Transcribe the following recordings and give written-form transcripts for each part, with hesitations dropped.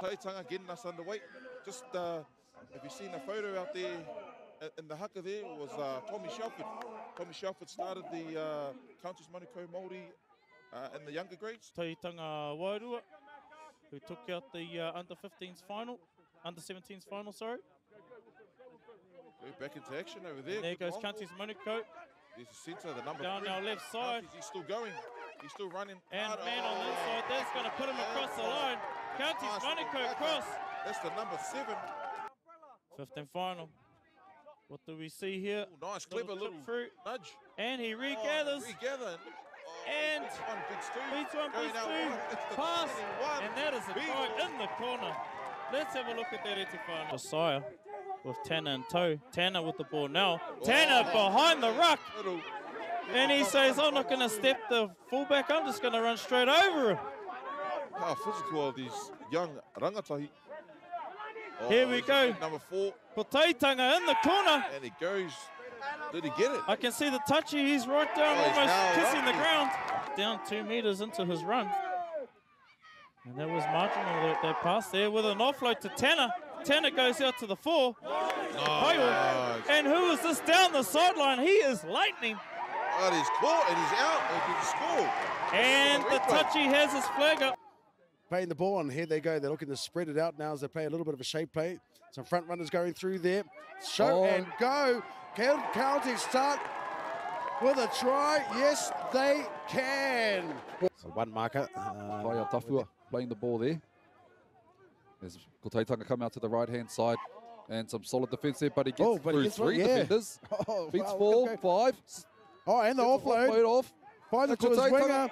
Kotahitanga getting us underway. Just, have you seen the photo out there in the haka there? It was Tommy Shelford. Tommy Shelford started the Countries Manukau Māori in the younger grades. Kotahitanga Wairua, who took out the under-15s final, under-17s final, sorry. Back into action over there. There goes Countries Manukau. There's the centre, the number Down 3. our left side. He's still going. He's still running. And man on the inside, that's going to put him across the line. Countries Manukau cross. That's the number 7. 15 final. What do we see here? Ooh, nice, clever little nudge. And he regathers. And beats one, beats two. Pass. And that is a try in the corner. Let's have a look at that Etifana. Josiah with Tanner in tow. Tanner with the ball now. Tanner behind the ruck. And he says, I'm not going to step the fullback. I'm just going to run straight over him. How physical are these young Rangatahi. Here we go. Number 4. Kotahitanga in the corner. And he goes. Did he get it? I can see the touchy. He's right down, almost kissing the ground. Down 2 meters into his run. And that was marginal, that pass there with an offload to Tanner. Tanner goes out to the 4. Nice. And who is this down the sideline? He is lightning. Oh, he's caught and he's out. He can score. And the touchy has his flag up. Playing the ball, and here they go. They're looking to spread it out now as they play a little bit of a shape play. Some front runners going through there. Show and go. County start with a try. Yes, they can. So one marker. Paia Tafua playing the ball there. There's Kotahitanga come out to the right-hand side. And some solid defence there, but he gets through 3 defenders. Beats 4, 5. Oh, and the offload. Off. Finds it to his winger.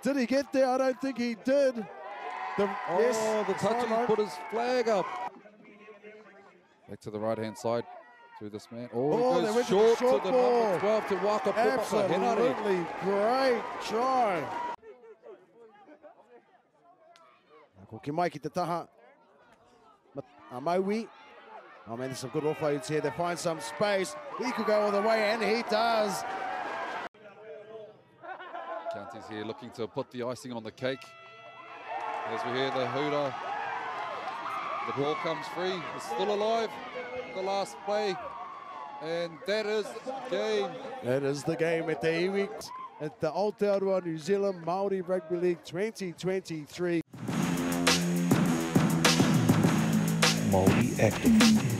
Did he get there? I don't think he did. The touchy put his flag up. Back to the right-hand side through this man. Oh, he goes short to the number 12 to Waka. Absolutely great try. Ko ki mai ki te taha. Maui. Oh man, there's some good offloads here. They find some space. He could go all the way, and he does. Counties here looking to put the icing on the cake. As we hear the hooter, the ball comes free. It's still alive. The last play, and that is the game. That is the game at the iwi at the Aotearoa New Zealand Māori Rugby League 2023. MAORI Active.